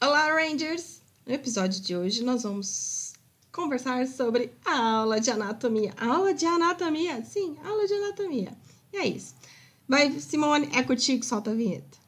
Olá, Rangers! No episódio de hoje, nós vamos conversar sobre a aula de anatomia. Aula de anatomia? Sim, aula de anatomia. E é isso. Vai, Simone, é contigo, solta a vinheta.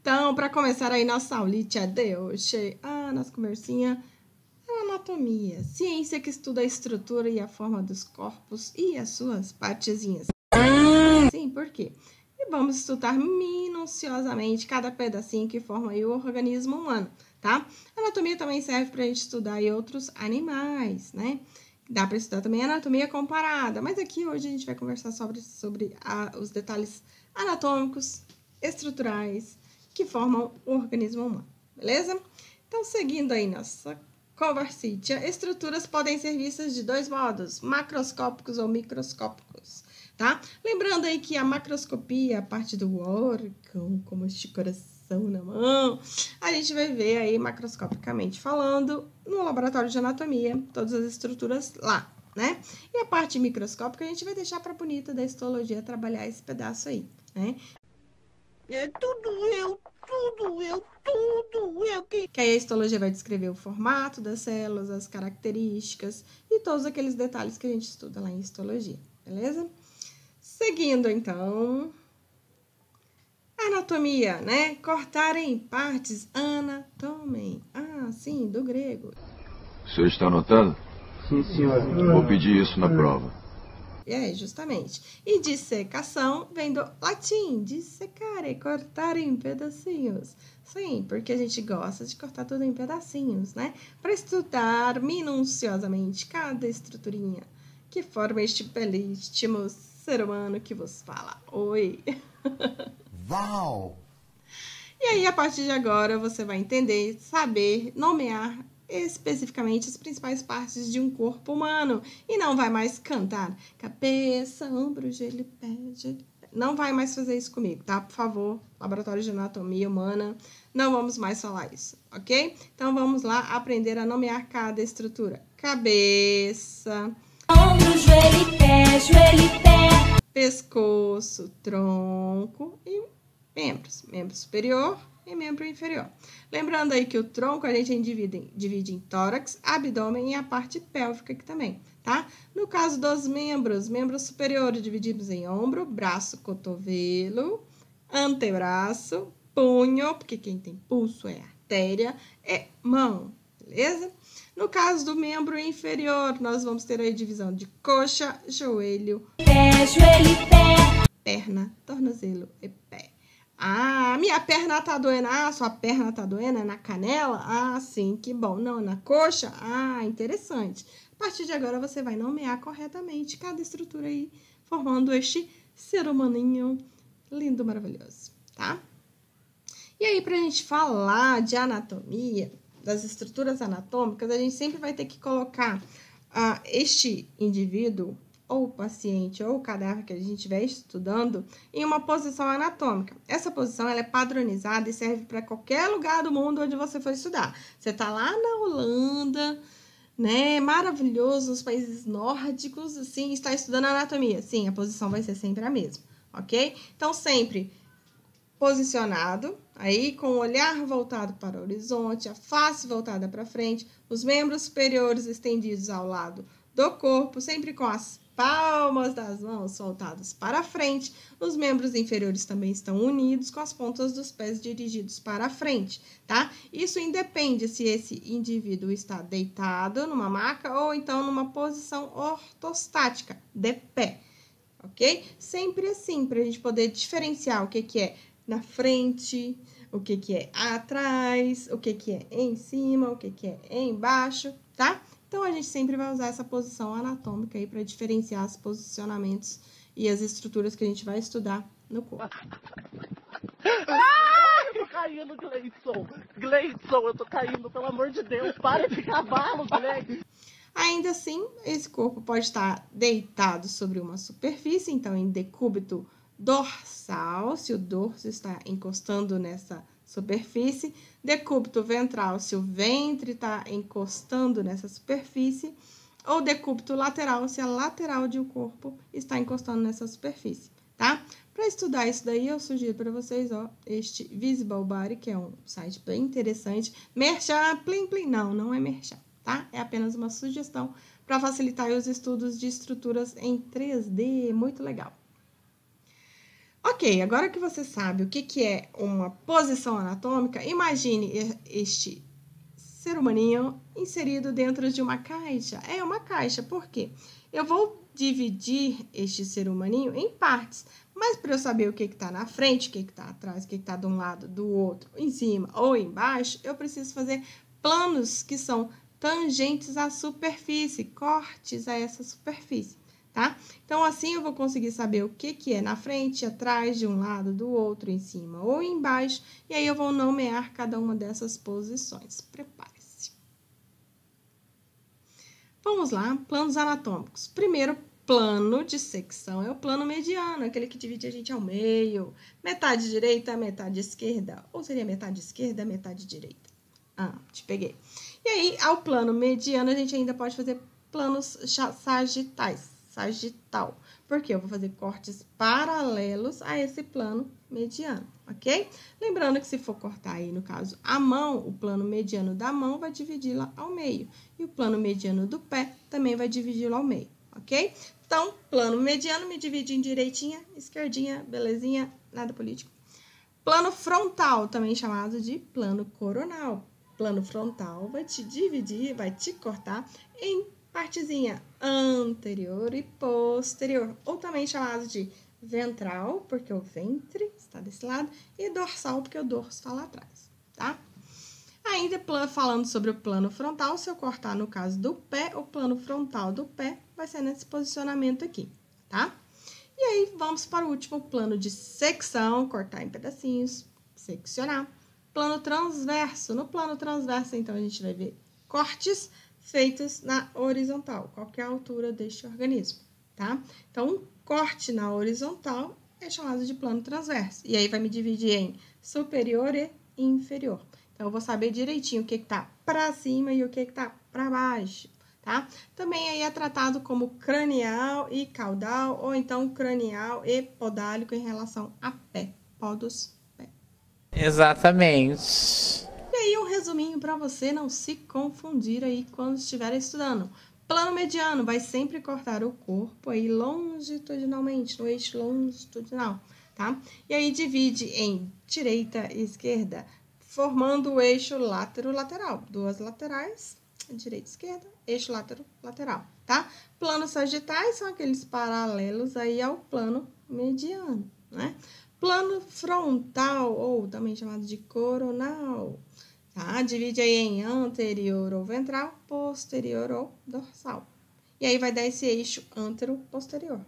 Então, para começar aí nossa aulita de hoje, nossa conversinha, anatomia, ciência que estuda a estrutura e a forma dos corpos e as suas partezinhas. Sim, por quê? E vamos estudar minuciosamente cada pedacinho que forma aí o organismo humano, tá? Anatomia também serve para a gente estudar aí outros animais, né? Dá para estudar também anatomia comparada, mas aqui hoje a gente vai conversar sobre os detalhes anatômicos, estruturais, que formam o organismo humano, beleza? Então, seguindo aí nossa conversinha, estruturas podem ser vistas de dois modos, macroscópicos ou microscópicos, tá? Lembrando aí que a macroscopia, a parte do órgão, como este coração na mão, a gente vai ver aí macroscopicamente falando no laboratório de anatomia, todas as estruturas lá, né? E a parte microscópica a gente vai deixar para a bonita da histologia trabalhar esse pedaço aí, né? Tudo eu. Que aí a histologia vai descrever o formato das células, as características e todos aqueles detalhes que a gente estuda lá em histologia, beleza? Seguindo, então, anatomia, né? Cortar em partes, anatomem. Sim, do grego. O senhor está anotando? Sim, senhor. Vou pedir isso na prova. Justamente. E dissecação vem do latim, dissecare, cortar em pedacinhos. Sim, porque a gente gosta de cortar tudo em pedacinhos, né? Para estudar minuciosamente cada estruturinha que forma este belíssimo ser humano que vos fala. Oi! Uau! E aí, a partir de agora, você vai entender, saber, nomear especificamente as principais partes de um corpo humano. E não vai mais cantar cabeça, ombro, joelho, pé, joelho, pé. Não vai mais fazer isso comigo, tá? Por favor, laboratório de anatomia humana, não vamos mais falar isso, ok? Então, vamos lá aprender a nomear cada estrutura. Cabeça, ombro, joelho, pé, pescoço, tronco e membros. Membro superior e membro inferior. Lembrando aí que o tronco a gente divide em tórax, abdômen e a parte pélvica aqui também, tá? No caso dos membros superiores dividimos em ombro, braço, cotovelo, antebraço, punho, porque quem tem pulso é artéria, é mão, beleza? No caso do membro inferior, nós vamos ter aí divisão de coxa, joelho, pé, perna, tornozelo e pé. Minha perna tá doendo. Sua perna tá doendo? É na canela? Sim, que bom. Não, na coxa? Interessante. A partir de agora, você vai nomear corretamente cada estrutura aí, formando este ser humaninho lindo, maravilhoso, tá? E aí, pra gente falar de anatomia, das estruturas anatômicas, a gente sempre vai ter que colocar este indivíduo, ou paciente, ou cadáver que a gente estiver estudando, em uma posição anatômica. Essa posição ela é padronizada e serve para qualquer lugar do mundo onde você for estudar. Você está lá na Holanda, né? Maravilhoso, nos países nórdicos, assim, está estudando anatomia. Sim, a posição vai ser sempre a mesma, ok? Então, sempre posicionado, aí com o olhar voltado para o horizonte, a face voltada para frente, os membros superiores estendidos ao lado do corpo, sempre com as palmas das mãos voltadas para frente. Os membros inferiores também estão unidos com as pontas dos pés dirigidos para frente, tá? Isso independe se esse indivíduo está deitado numa maca ou então numa posição ortostática, de pé, ok? Sempre assim, para a gente poder diferenciar o que é na frente, o que é atrás, o que é em cima, o que é embaixo, tá? Então, a gente sempre vai usar essa posição anatômica aí para diferenciar os posicionamentos e as estruturas que a gente vai estudar no corpo. caindo, Gleison. Gleison, eu tô caindo, pelo amor de Deus. Para de cavalo, Gleison. Ainda assim, esse corpo pode estar deitado sobre uma superfície, então em decúbito dorsal, se o dorso está encostando nessa superfície, decúbito ventral, se o ventre está encostando nessa superfície, ou decúbito lateral, se a lateral do corpo está encostando nessa superfície, tá? Para estudar isso daí, eu sugiro para vocês, ó, este Visible Body, que é um site bem interessante. Merchan, plim, plim, não é merchan, tá? É apenas uma sugestão para facilitar os estudos de estruturas em 3D, muito legal. Ok, agora que você sabe o que é uma posição anatômica, imagine este ser humaninho inserido dentro de uma caixa. É uma caixa, por quê? Eu vou dividir este ser humaninho em partes, mas para eu saber o que está na frente, o que está atrás, o que está de um lado, do outro, em cima ou embaixo, eu preciso fazer planos que são tangentes à superfície, cortes a essa superfície, tá? Então, assim eu vou conseguir saber o que é na frente, atrás, de um lado, do outro, em cima ou embaixo, e aí eu vou nomear cada uma dessas posições. Prepare-se. Vamos lá, planos anatômicos. Primeiro plano de secção é o plano mediano, aquele que divide a gente ao meio, metade direita, metade esquerda, ou seria metade esquerda, metade direita. Ah, te peguei. E aí, ao plano mediano, a gente ainda pode fazer planos sagital, porque eu vou fazer cortes paralelos a esse plano mediano, ok? Lembrando que se for cortar aí, no caso, a mão, o plano mediano da mão vai dividi-la ao meio, e o plano mediano do pé também vai dividi-lo ao meio, ok? Então, plano mediano me divide em direitinha, esquerdinha, belezinha, nada político. Plano frontal, também chamado de plano coronal. Plano frontal vai te dividir, vai te cortar em partezinha anterior e posterior, ou também chamado de ventral, porque o ventre está desse lado, e dorsal, porque o dorso está lá atrás, tá? Ainda falando sobre o plano frontal, se eu cortar no caso do pé, o plano frontal do pé vai ser nesse posicionamento aqui, tá? E aí, vamos para o último plano de secção, cortar em pedacinhos, seccionar. Plano transverso. No plano transverso, então, a gente vai ver cortes feitos na horizontal, qualquer altura deste organismo, tá? Então, um corte na horizontal é chamado de plano transverso. E aí, vai me dividir em superior e inferior. Então, eu vou saber direitinho o que está para cima e o que está para baixo, tá? Também aí é tratado como cranial e caudal, ou então cranial e podálico em relação a pé, podos, pé. Exatamente. E aí, um resuminho para você não se confundir aí quando estiver estudando. Plano mediano vai sempre cortar o corpo aí longitudinalmente, no eixo longitudinal, tá? E aí, divide em direita e esquerda, formando o eixo látero-lateral. Duas laterais, direita e esquerda, eixo látero-lateral, tá? Planos sagitais são aqueles paralelos aí ao plano mediano, né? Plano frontal, ou também chamado de coronal, tá? Divide aí em anterior ou ventral, posterior ou dorsal. E aí vai dar esse eixo antero-posterior,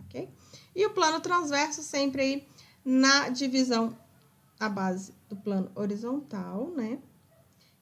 ok? E o plano transverso sempre aí na divisão a base do plano horizontal, né?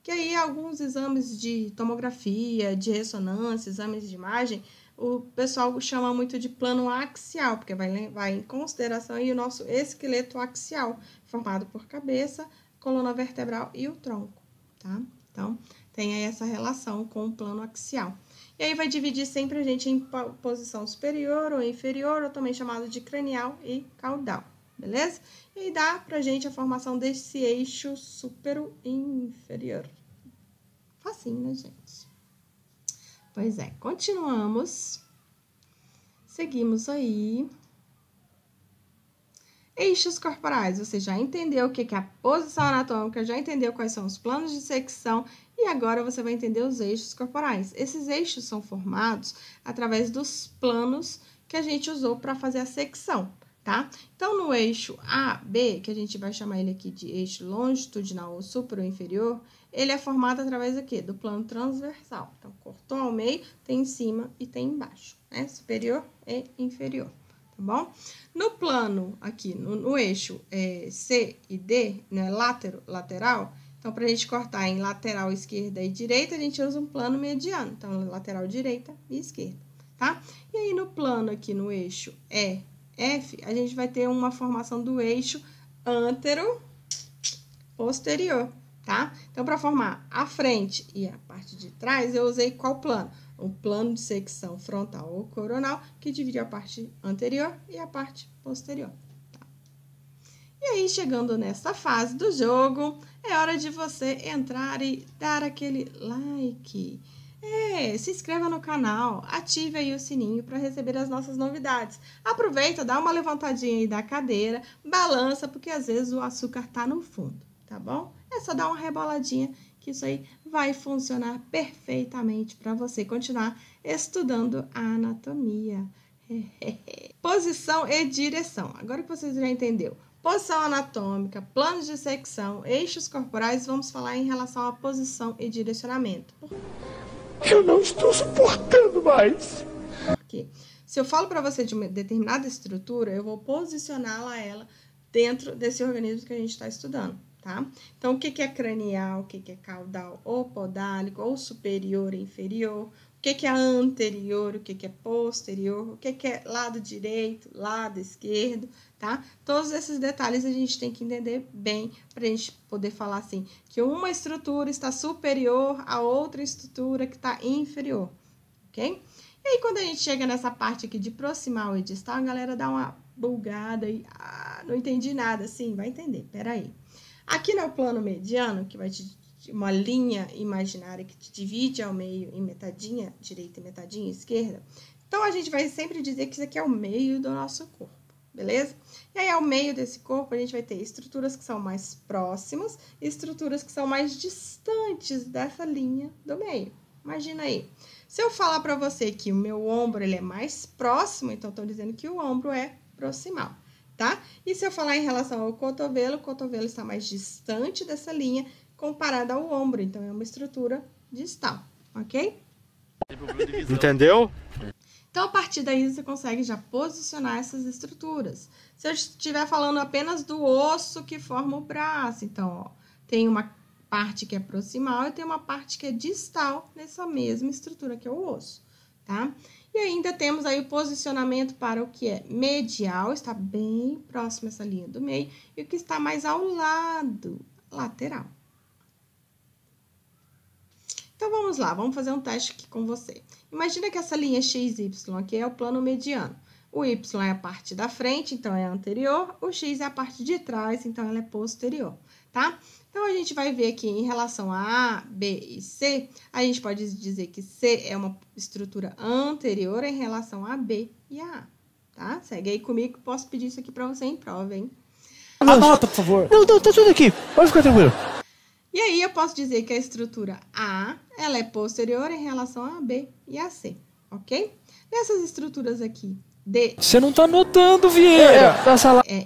Que aí alguns exames de tomografia, de ressonância, exames de imagem, o pessoal chama muito de plano axial, porque vai em consideração aí o nosso esqueleto axial, formado por cabeça, coluna vertebral e o tronco, tá? Então, tem aí essa relação com o plano axial. E aí vai dividir sempre a gente em posição superior ou inferior, ou também chamado de cranial e caudal. Beleza? E aí dá pra gente a formação desse eixo supero-inferior. Facinho, né, gente? Pois é, continuamos. Seguimos aí. Eixos corporais. Você já entendeu o que é a posição anatômica, já entendeu quais são os planos de secção e agora você vai entender os eixos corporais. Esses eixos são formados através dos planos que a gente usou para fazer a secção. Tá? Então, no eixo AB, que a gente vai chamar ele aqui de eixo longitudinal ou superior-inferior, ele é formado através do quê? Do plano transversal. Então, cortou ao meio, tem em cima e tem embaixo, né? Superior e inferior. Então, bom? No plano aqui, no eixo C e D, né, lateral, então, para a gente cortar em lateral esquerda e direita, a gente usa um plano mediano. Então, lateral direita e esquerda, tá? E aí, no plano aqui, no eixo EF, a gente vai ter uma formação do eixo antero-posterior, tá? Então, para formar a frente e a parte de trás, eu usei qual plano? O plano de secção frontal ou coronal, que divide a parte anterior e a parte posterior. Tá? E aí, chegando nessa fase do jogo, é hora de você entrar e dar aquele like. Se inscreva no canal, ative aí o sininho para receber as nossas novidades. Aproveita, dá uma levantadinha aí da cadeira, balança, porque às vezes o açúcar tá no fundo, tá bom? É só dar uma reboladinha, que isso aí vai funcionar perfeitamente para você continuar estudando a anatomia. Posição e direção. Agora que vocês já entenderam, posição anatômica, planos de secção, eixos corporais, vamos falar em relação à posição e direcionamento. Eu não estou suportando mais. Porque se eu falo para você de uma determinada estrutura, eu vou posicioná-la dentro desse organismo que a gente está estudando. Tá? Então, o que é cranial, o que é caudal ou podálico, ou superior e inferior, o que é anterior, o que é posterior, o que é lado direito, lado esquerdo, tá? Todos esses detalhes a gente tem que entender bem para a gente poder falar assim, que uma estrutura está superior a outra estrutura que está inferior, ok? E aí, quando a gente chega nessa parte aqui de proximal e distal, a galera dá uma bugada e, não entendi nada, sim, vai entender, peraí. Aqui no plano mediano, que vai te uma linha imaginária que te divide ao meio em metadinha direita e metadinha esquerda, então a gente vai sempre dizer que isso aqui é o meio do nosso corpo, beleza? E aí, ao meio desse corpo, a gente vai ter estruturas que são mais próximas e estruturas que são mais distantes dessa linha do meio. Imagina aí. Se eu falar para você que o meu ombro ele é mais próximo, então estou dizendo que o ombro é proximal. Tá? E se eu falar em relação ao cotovelo, o cotovelo está mais distante dessa linha comparado ao ombro, então é uma estrutura distal, ok? Entendeu? Então, a partir daí, você consegue já posicionar essas estruturas. Se eu estiver falando apenas do osso que forma o braço, então, ó, tem uma parte que é proximal e tem uma parte que é distal nessa mesma estrutura que é o osso, tá? E ainda temos aí o posicionamento para o que é medial, está bem próximo essa linha do meio, e o que está mais ao lado, lateral. Então, vamos lá, vamos fazer um teste aqui com você. Imagina que essa linha XY aqui é o plano mediano. O Y é a parte da frente, então é anterior, o X é a parte de trás, então ela é posterior, tá? Então, a gente vai ver aqui em relação a A, B e C, a gente pode dizer que C é uma estrutura anterior em relação a B e a A, tá? Segue aí comigo, posso pedir isso aqui para você em prova, hein? Anota, por favor. Não, tá tudo aqui. Pode ficar tranquilo. E aí, eu posso dizer que a estrutura A, ela é posterior em relação a B e a C, ok? Nessas estruturas aqui, D... Você não tá anotando, Vieira.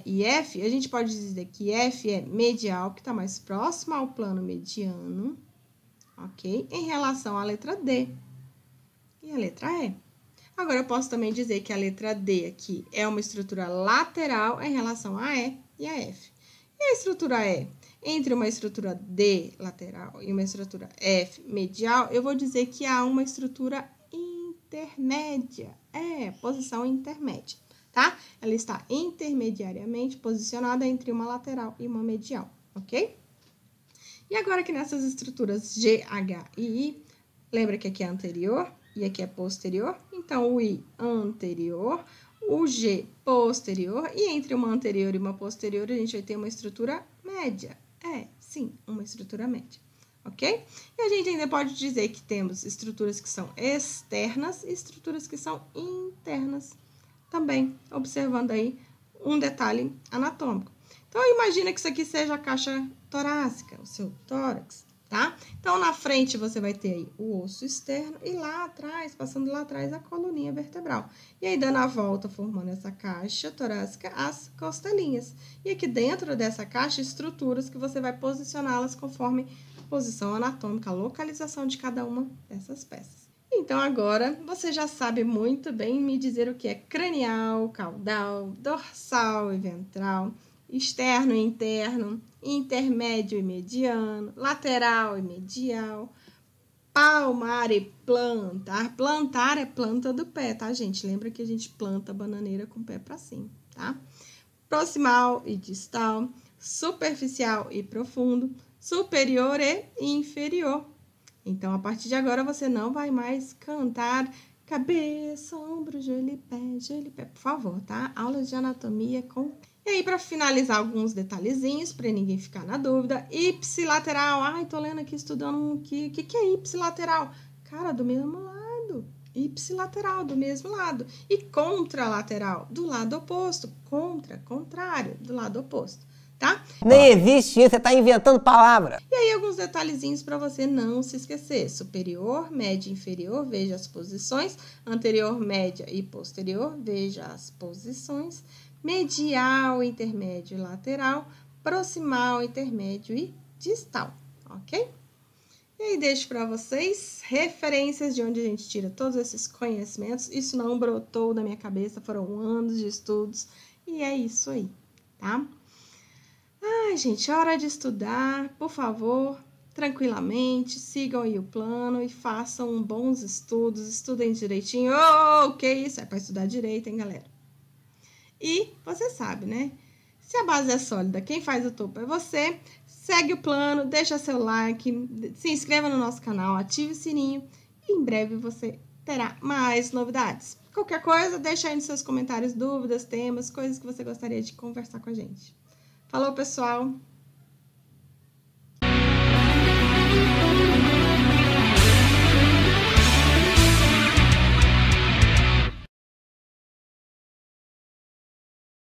E F, a gente pode dizer que F é medial, que está mais próximo ao plano mediano, ok? Em relação à letra D e a letra E. Agora, eu posso também dizer que a letra D aqui é uma estrutura lateral em relação a E e a F. E a estrutura E? Entre uma estrutura D lateral e uma estrutura F medial, eu vou dizer que há uma estrutura intermédia. Posição intermédia, tá? Ela está intermediariamente posicionada entre uma lateral e uma medial, ok? E agora que nessas estruturas G, H e I, lembra que aqui é anterior e aqui é posterior? Então, o I anterior, o G posterior, e entre uma anterior e uma posterior, a gente vai ter uma estrutura média. Sim, uma estrutura média. Ok? E a gente ainda pode dizer que temos estruturas que são externas e estruturas que são internas. Também, observando aí um detalhe anatômico. Então, imagina que isso aqui seja a caixa torácica, o seu tórax, tá? Então, na frente você vai ter aí o osso externo e lá atrás, passando lá atrás, a coluninha vertebral. E aí, dando a volta, formando essa caixa torácica, as costelinhas. E aqui dentro dessa caixa, estruturas que você vai posicioná-las conforme posição anatômica, a localização de cada uma dessas peças. Então, agora, você já sabe muito bem me dizer o que é cranial, caudal, dorsal e ventral, externo e interno, intermédio e mediano, lateral e medial, palmar e plantar. Plantar é planta do pé, tá, gente? Lembra que a gente planta a bananeira com o pé para cima, tá? Proximal e distal, superficial e profundo, superior e inferior. Então, a partir de agora, você não vai mais cantar cabeça, ombro, joelho e pé, por favor, tá? Aulas de anatomia com... E aí, para finalizar, alguns detalhezinhos, para ninguém ficar na dúvida. Ipsilateral. Ai, tô lendo aqui, estudando o que é ipsilateral? Cara, do mesmo lado. Ipsilateral, do mesmo lado. E contralateral, do lado oposto. Contra, contrário, do lado oposto, tá? Nem existe isso, você tá inventando palavra. E aí, alguns detalhezinhos para você não se esquecer. Superior, média e inferior, veja as posições. Anterior, média e posterior, veja as posições. Medial, intermédio e lateral. Proximal, intermédio e distal, ok? E aí, deixo para vocês referências de onde a gente tira todos esses conhecimentos. Isso não brotou da minha cabeça, foram anos de estudos. E é isso aí, tá? Ai, gente, hora de estudar, por favor, tranquilamente, sigam aí o plano e façam bons estudos, estudem direitinho. Oh, que isso? É para estudar direito, hein, galera? E você sabe, né? Se a base é sólida, quem faz o topo é você. Segue o plano, deixa seu like, se inscreva no nosso canal, ative o sininho e em breve você terá mais novidades. Qualquer coisa, deixa aí nos seus comentários dúvidas, temas, coisas que você gostaria de conversar com a gente. Falou, pessoal!